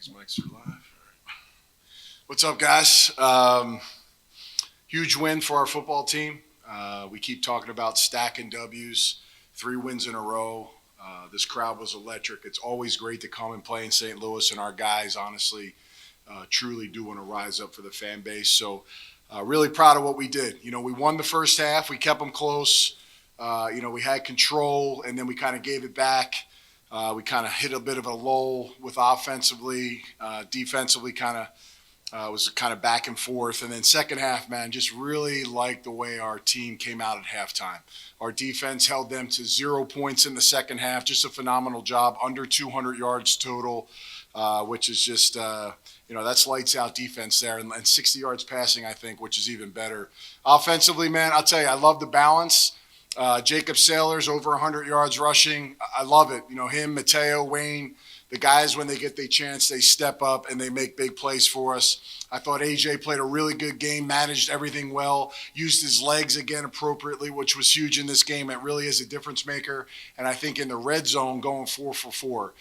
Mics are live. All right. What's up, guys? Huge win for our football team. We keep talking about stacking W's, 3 wins in a row. This crowd was electric. It's always great to come and play in St. Louis, and our guys, honestly, truly do want to rise up for the fan base. So really proud of what we did. You know, we won the first half. We kept them close. We had control, and then we kind of gave it back. We kind of hit a bit of a lull with offensively. Defensively was kind of back and forth. And then second half, man, just really liked the way our team came out at halftime. Our defense held them to 0 points in the second half. Just a phenomenal job, under 200 yards total, which is just, that's lights out defense there. And 60 yards passing, I think, which is even better. Offensively, man, I'll tell you, I love the balance. Jacob Saylor's over 100 yards rushing. I love it. You know, him, Mateo, Wayne, the guys, when they get their chance, they step up and they make big plays for us. I thought AJ played a really good game, managed everything well, used his legs again appropriately, which was huge in this game. It really is a difference maker. And I think in the red zone, going 4 for 4,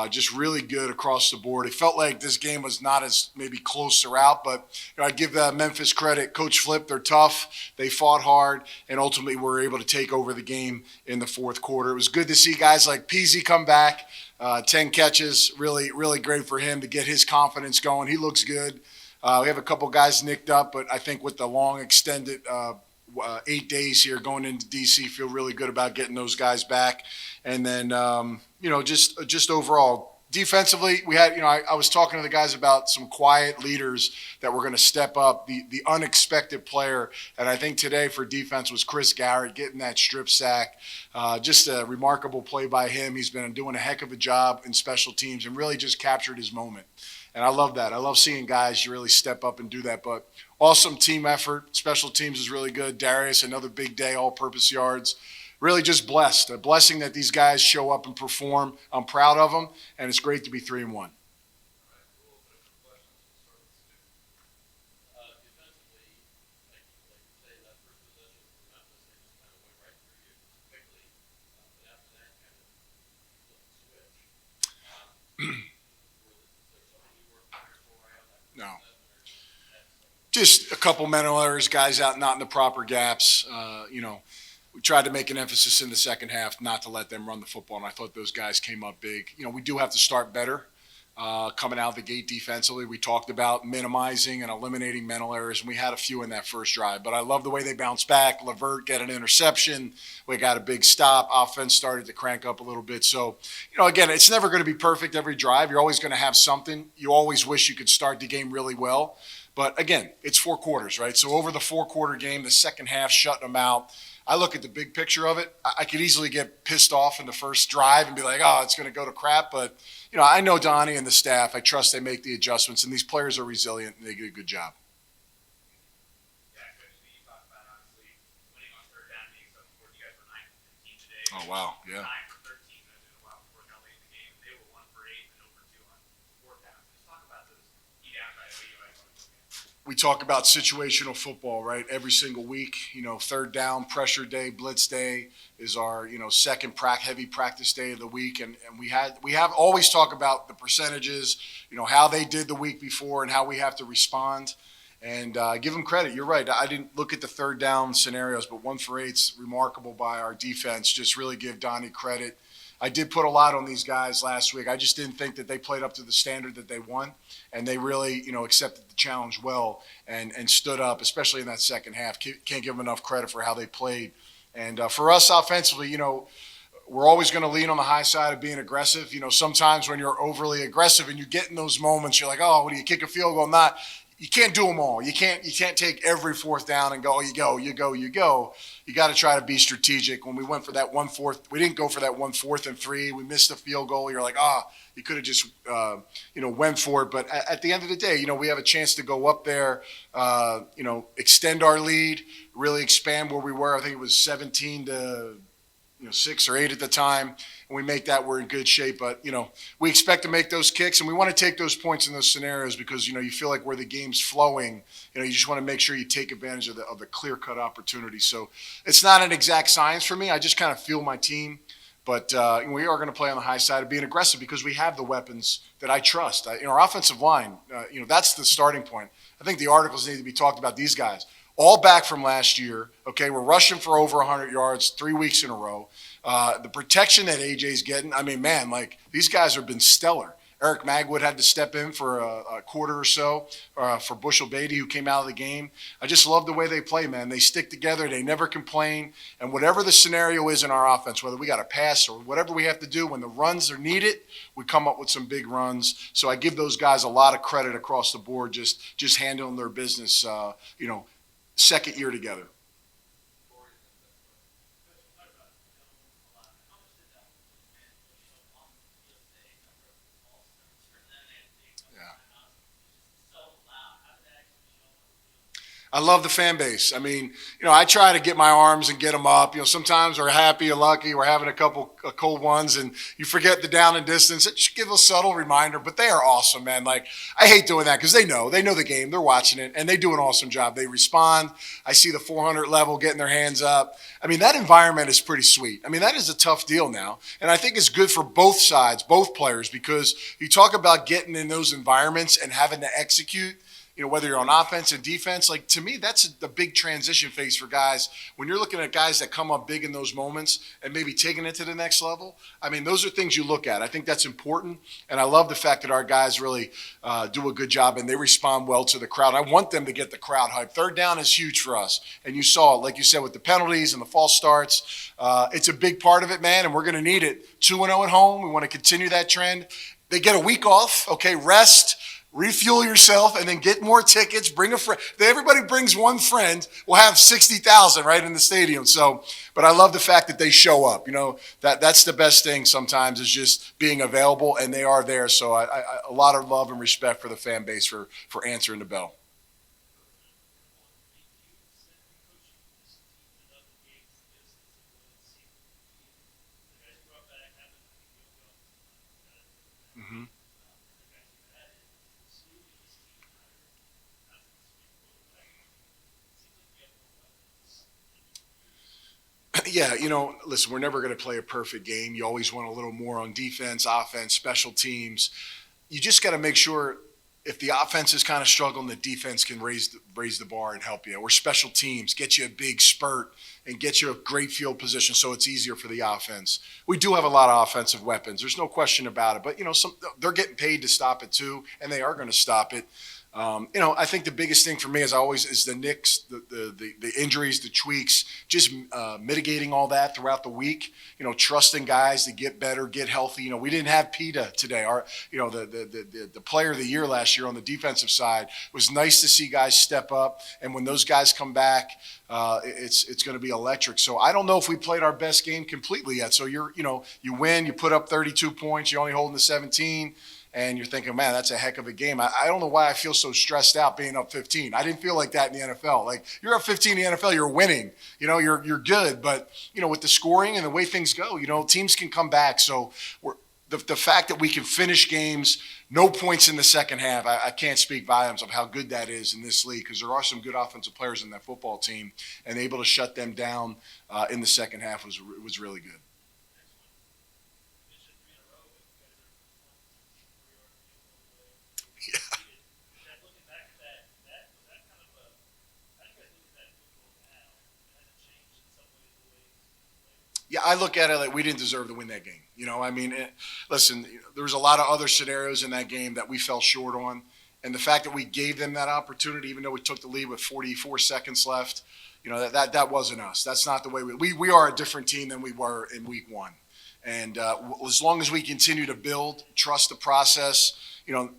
just really good across the board. It felt like this game was not as maybe close throughout, but I give Memphis credit. Coach Flip, they're tough. They fought hard, and ultimately were able to take over the game in the fourth quarter. It was good to see guys like Peasy come back. 10 catches, really, really great for him to get his confidence going. He looks good. We have a couple guys nicked up, but I think with the long extended 8 days here going into DC, feel really good about getting those guys back. And then, just overall, defensively, we had, I was talking to the guys about some quiet leaders that were going to step up, the unexpected player. And I think today for defense was Chris Garrett getting that strip sack. Just a remarkable play by him. He's been doing a heck of a job in special teams and really just captured his moment. And I love that. I love seeing guys really step up and do that. But awesome team effort. Special teams is really good. Darius, another big day, all-purpose yards. Really just blessed. A blessing that these guys show up and perform. I'm proud of them, and it's great to be 3-1. No. Just a couple mental errors, guys out not in the proper gaps. We tried to make an emphasis in the second half not to let them run the football, and I thought those guys came up big. We do have to start better coming out of the gate defensively. We talked about minimizing and eliminating mental errors, and we had a few in that first drive. But I love the way they bounced back. Levert got an interception. We got a big stop. Offense started to crank up a little bit. So, again, it's never going to be perfect every drive. You're always going to have something. You always wish you could start the game really well. But, again, it's 4 quarters, right? So over the 4-quarter game, the second half, shutting them out, I look at the big picture of it. I could easily get pissed off in the first drive and be like, oh, it's going to go to crap. But, I know Donnie and the staff. I trust they make the adjustments, and these players are resilient, and they do a good job. Oh, wow, yeah. We talk about situational football, right? Every single week, third down, pressure day, blitz day is our, second heavy practice day of the week. And we have always talk about the percentages, how they did the week before and how we have to respond. And give them credit. You're right. I didn't look at the third down scenarios, but 1 for 8's remarkable by our defense. Just really give Donnie credit. I did put a lot on these guys last week. I just didn't think that they played up to the standard that they won, and they really, accepted the challenge well and stood up, especially in that second half. Can't give them enough credit for how they played. And for us offensively, we're always going to lean on the high side of being aggressive. Sometimes when you're overly aggressive and you get in those moments, you're like, oh, what do you kick a field goal? Not. You can't do them all. You can't take every fourth down and go, you go. You got to try to be strategic. When we went for that 1/4, we didn't go for that 4th and 3. We missed a field goal. You're like, you could have just, went for it. But at the end of the day, we have a chance to go up there, extend our lead, really expand where we were. I think it was 17 to 6 or 8 at the time. And we make that, we're in good shape. But, we expect to make those kicks, and we want to take those points in those scenarios because, you feel like where the game's flowing, you just want to make sure you take advantage of the clear-cut opportunity. So it's not an exact science for me. I just kind of feel my team. But we are going to play on the high side of being aggressive because we have the weapons that I trust. Our offensive line, that's the starting point. I think the articles need to be talked about these guys. All back from last year. Okay, we're rushing for over 100 yards 3 weeks in a row. The protection that AJ's getting, I mean, man, like these guys have been stellar. Eric Magwood had to step in for a quarter or so for Bushel Beatty, who came out of the game. I just love the way they play, man. They stick together. They never complain. And whatever the scenario is in our offense, whether we got to pass or whatever we have to do, when the runs are needed, we come up with some big runs. So I give those guys a lot of credit across the board, just handling their business, second year together. I love the fan base. I mean, I try to get my arms and get them up. Sometimes we're happy or lucky. We're having a couple of cold ones, and you forget the down and distance. It just gives a subtle reminder, but they are awesome, man. Like, I hate doing that because they know the game. They're watching it, and they do an awesome job. They respond. I see the 400 level getting their hands up. I mean, that environment is pretty sweet. I mean, that is a tough deal now, and I think it's good for both sides, both players, because you talk about getting in those environments and having to execute. Whether you're on offense and defense, like to me, that's the big transition phase for guys. When you're looking at guys that come up big in those moments and maybe taking it to the next level, I mean, those are things you look at. I think that's important. And I love the fact that our guys really do a good job and they respond well to the crowd. I want them to get the crowd hype. Third down is huge for us. And you saw it, like you said, with the penalties and the false starts. It's a big part of it, man, and we're going to need it. 2-0 at home. We want to continue that trend. They get a week off, okay, rest. Refuel yourself and then get more tickets. Bring a friend. Everybody brings one friend. We'll have 60,000 right in the stadium. So, but I love the fact that they show up. That's the best thing sometimes is just being available, and they are there. So a lot of love and respect for the fan base for answering the bell. Mm-hmm. Yeah, listen, we're never going to play a perfect game. You always want a little more on defense, offense, special teams. You just got to make sure if the offense is kind of struggling, the defense can raise the bar and help you. Or special teams, get you a big spurt and get you a great field position so it's easier for the offense. We do have a lot of offensive weapons. There's no question about it. But, they're getting paid to stop it too, and they are going to stop it. I think the biggest thing for me is the nicks, the injuries, the tweaks, just mitigating all that throughout the week. Trusting guys to get better, get healthy. We didn't have Peta today. The player of the year last year on the defensive side. It was nice to see guys step up, and when those guys come back, it's going to be electric. So I don't know if we played our best game completely yet. So you win, you put up 32 points, you're only holding the 17. And you're thinking, man, that's a heck of a game. I don't know why I feel so stressed out being up 15. I didn't feel like that in the NFL. Like, you're up 15 in the NFL, you're winning. You're good. But, with the scoring and the way things go, teams can come back. So the fact that we can finish games, no points in the second half, I can't speak volumes of how good that is in this league because there are some good offensive players in that football team, and able to shut them down in the second half was really good. Yeah, I look at it like we didn't deserve to win that game. Listen, there was a lot of other scenarios in that game that we fell short on. And the fact that we gave them that opportunity, even though we took the lead with 44 seconds left, that wasn't us. That's not the way we are a different team than we were in week one. And as long as we continue to build, trust the process,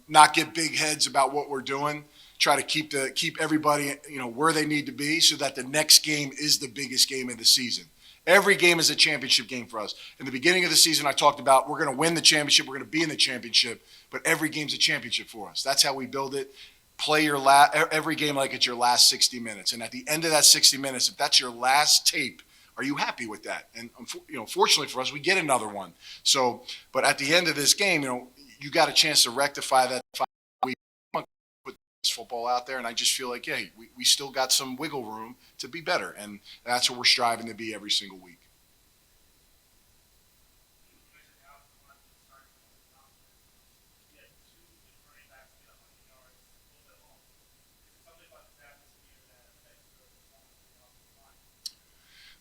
not get big heads about what we're doing, try to keep everybody, where they need to be so that the next game is the biggest game of the season. Every game is a championship game for us. In the beginning of the season, I talked about we're going to win the championship, we're going to be in the championship, but every game's a championship for us. That's how we build it. Play every game like it's your last 60 minutes. And at the end of that 60 minutes, if that's your last tape, are you happy with that? And fortunately for us, we get another one. So, but at the end of this game, you got a chance to rectify that. We put this football out there, and I just feel like, yeah, we still got some wiggle room to be better, and that's what we're striving to be every single week.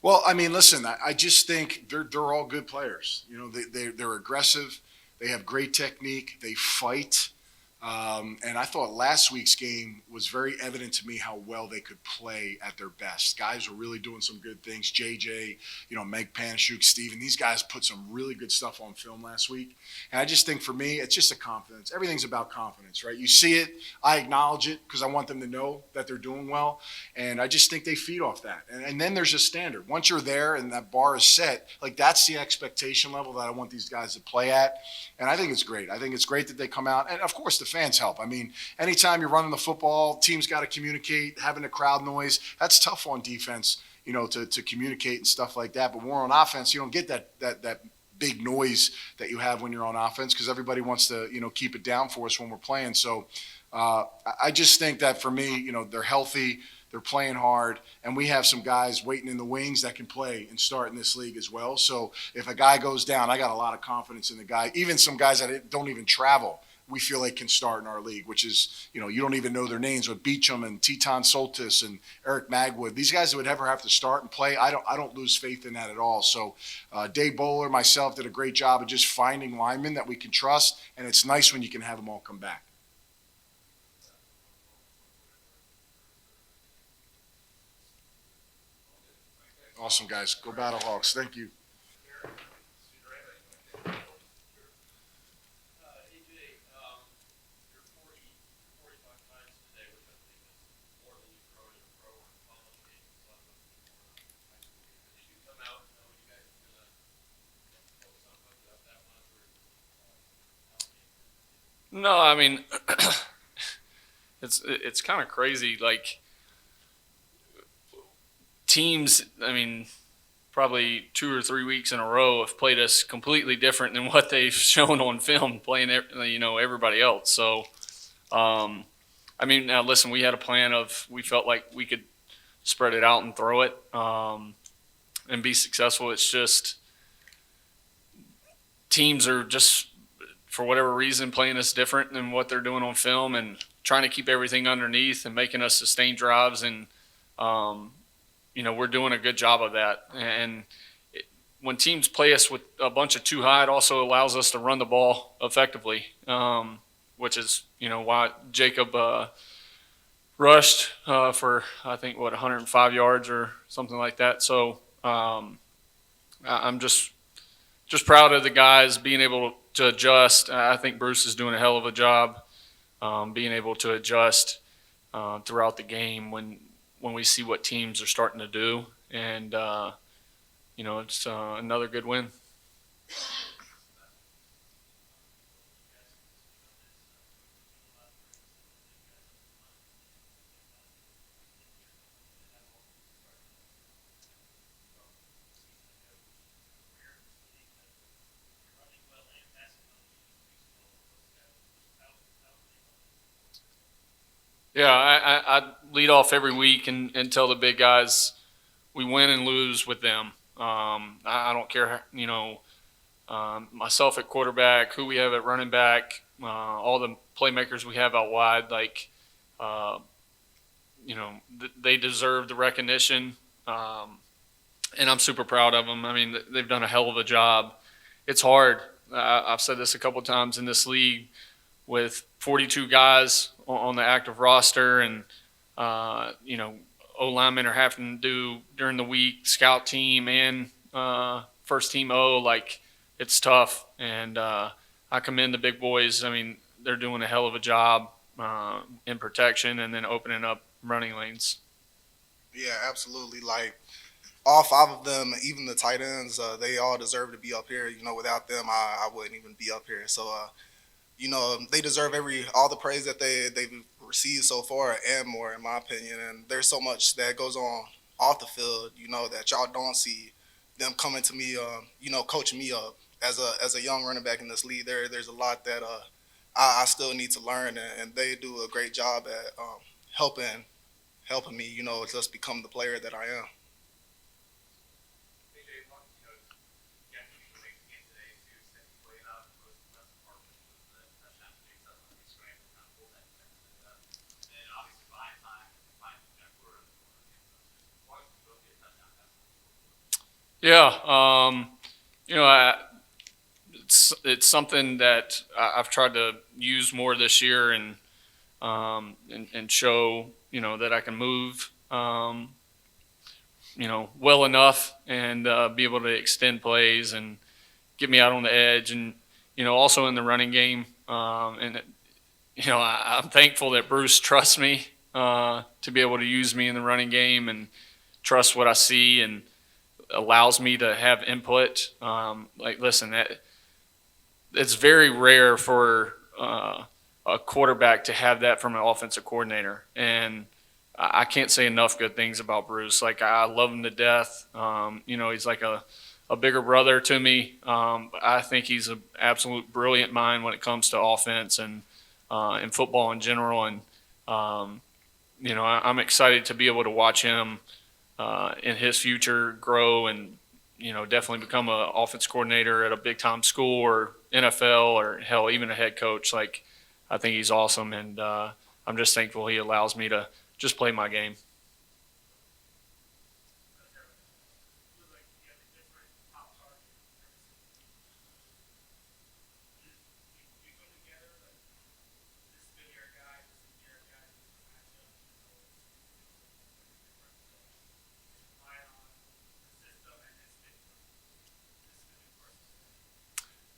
Well, I mean, listen, I just think they're all good players. You know, they're aggressive. They have great technique. They fight. And I thought last week's game was very evident to me how well they could play at their best. Guys were really doing some good things. JJ, Meg Panashuk, Steven, these guys put some really good stuff on film last week. And I just think for me, it's just a confidence. Everything's about confidence, right? You see it, I acknowledge it because I want them to know that they're doing well. And I just think they feed off that. And then there's a standard. Once you're there and that bar is set, like that's the expectation level that I want these guys to play at. And I think it's great. I think it's great that they come out. And of course, the fans help. I mean, anytime you're running the football, teams got to communicate, having the crowd noise. That's tough on defense, to communicate and stuff like that. But when we're on offense, you don't get that big noise that you have when you're on offense because everybody wants to, keep it down for us when we're playing. So I just think that for me, they're healthy. They're playing hard, and we have some guys waiting in the wings that can play and start in this league as well. So if a guy goes down, I got a lot of confidence in the guy. Even some guys that don't even travel, we feel like can start in our league, which is, you don't even know their names, but Beecham and Teton Soltis and Eric Magwood. These guys that would ever have to start and play, I don't lose faith in that at all. So Dave Bowler, myself, did a great job of just finding linemen that we can trust, and it's nice when you can have them all come back. Awesome, guys. Go Battlehawks. Thank you. No, I mean, it's kind of crazy. Like teams, I mean, probably 2 or 3 weeks in a row have played us completely different than what they've shown on film, playing everybody else. So, I mean, now listen, we had a plan of we felt like we could spread it out and throw it and be successful. It's just teams are just for whatever reason playing us different than what they're doing on film and trying to keep everything underneath and making us sustain drives and we're doing a good job of that. And when teams play us with a bunch of too high, it also allows us to run the ball effectively, which is, why Jacob rushed for, I think, 105 yards or something like that. So I'm just proud of the guys being able to adjust. I think Bruce is doing a hell of a job being able to adjust throughout the game when we see what teams are starting to do. And, it's another good win. Yeah, I lead off every week and tell the big guys we win and lose with them. I don't care, myself at quarterback, who we have at running back, all the playmakers we have out wide. Like, they deserve the recognition, and I'm super proud of them. I mean, they've done a hell of a job. It's hard. I've said this a couple times in this league with 42 guys on the active roster and, O linemen are having to do during the week, scout team and first team O. Like, it's tough. And I commend the big boys. I mean, they're doing a hell of a job in protection and then opening up running lanes. Yeah, absolutely. Like all five of them, even the tight ends, they all deserve to be up here. Without them, I wouldn't even be up here. So, they deserve all the praise that they've received so far and more, in my opinion. And there's so much that goes on off the field, that y'all don't see them coming to me, coaching me up as a young running back in this league. There's a lot that I still need to learn, and they do a great job at helping me, just become the player that I am. Yeah, it's something that I've tried to use more this year, and show that I can move well enough, and be able to extend plays and get me out on the edge, and also in the running game. And I'm thankful that Bruce trusts me to be able to use me in the running game and trust what I see and allows me to have input. Listen, it's very rare for a quarterback to have that from an offensive coordinator, and I can't say enough good things about Bruce. Like, I love him to death. He's like a bigger brother to me. I think he's an absolute brilliant mind when it comes to offense and in football in general. And I'm excited to be able to watch him in his future grow, and definitely become an offense coordinator at a big time school or NFL, or hell, even a head coach. Like, I think he's awesome, and I'm just thankful he allows me to just play my game.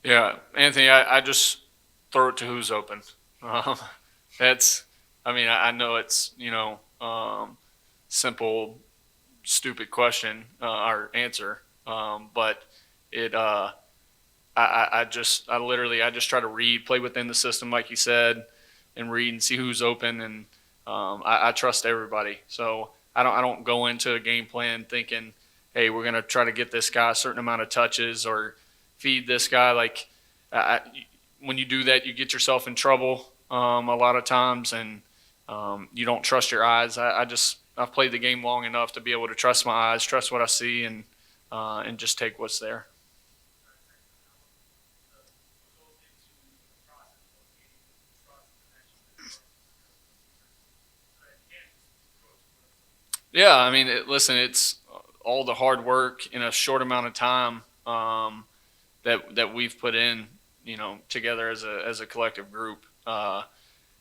Yeah, Anthony, I just throw it to who's open. Um, that's, I mean, I know it's simple, stupid question or answer, but it I just try to read, play within the system, like you said, and read and see who's open, and I trust everybody. So I don't go into a game plan thinking, hey, we're gonna try to get this guy a certain amount of touches or feed this guy. Like, I, when you do that, you get yourself in trouble a lot of times, and you don't trust your eyes. I've played the game long enough to be able to trust my eyes, trust what I see, and just take what's there. Yeah, I mean, listen, it's all the hard work in a short amount of time that we've put in, together as a collective group.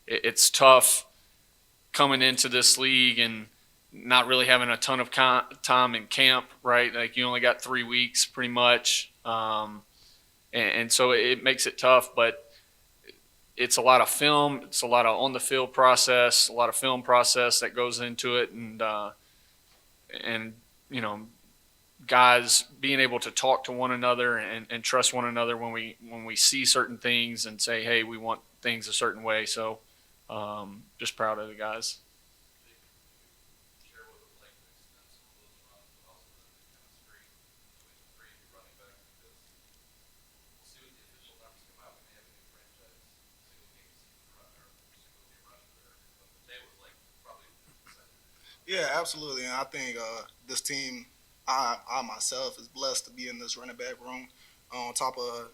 It's tough coming into this league and not really having a ton of time in camp, right? Like, you only got 3 weeks pretty much, and so it makes it tough. But it's a lot of film, it's a lot of on the field process, a lot of film process that goes into it, and guys being able to talk to one another and trust one another when we see certain things and say, hey, we want things a certain way. So just proud of the guys. Yeah, absolutely. And I think this team, I myself, is blessed to be in this running back room. On top of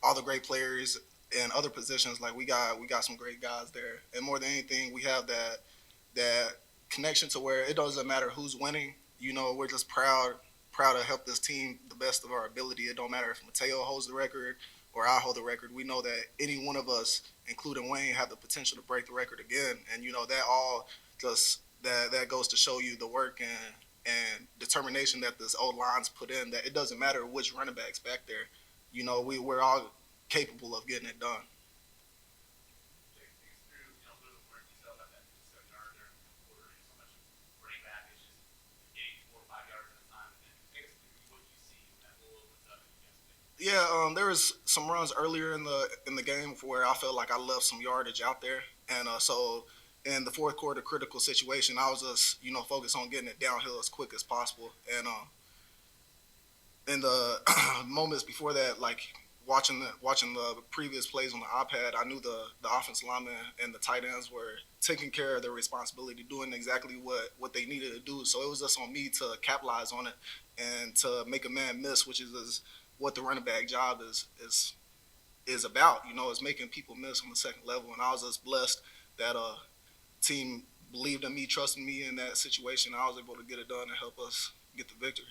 all the great players in other positions, like we got some great guys there. And more than anything, we have that connection to where it doesn't matter who's winning. We're just proud to help this team the best of our ability. It don't matter if Mateo holds the record or I hold the record. We know that any one of us, including Wayne, have the potential to break the record again. And that all just that goes to show you the work and determination that this old line's put in. That it doesn't matter which running backs back there. We're all capable of getting it done. Yeah, there was some runs earlier in the game where I felt like I left some yardage out there, and so in the fourth quarter critical situation, I was just focused on getting it downhill as quick as possible, and in the moments before that, like watching the previous plays on the iPad, I knew the offensive linemen and the tight ends were taking care of their responsibility, doing exactly what they needed to do. So it was just on me to capitalize on it and to make a man miss, which is what the running back job is about. Is making people miss on the second level. And I was just blessed that team believed in me, trusted me in that situation. I was able to get it done and help us get the victory.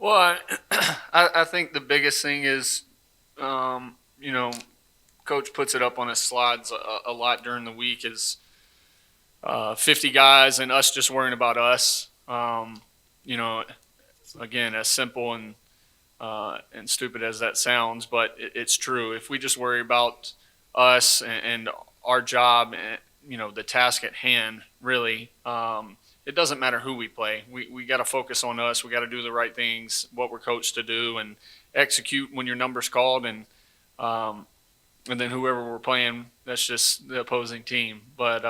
Well, I think the biggest thing is, you know, Coach puts it up on his slides a lot during the week is 50 guys and us just worrying about us. You know, again, as simple and stupid as that sounds, but it's true. If we just worry about us and our job, you know, the task at hand, really, it doesn't matter who we play. We got to focus on us. We got to do the right things, what we're coached to do, and execute when your number's called. And then whoever we're playing, that's just the opposing team. But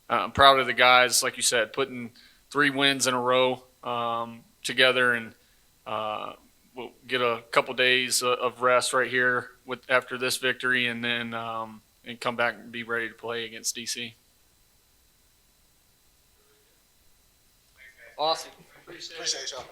I'm proud of the guys, like you said, putting 3 wins in a row together, and we'll get a couple days of rest right here after this victory, and then and come back and be ready to play against DC. Awesome. Appreciate y'all.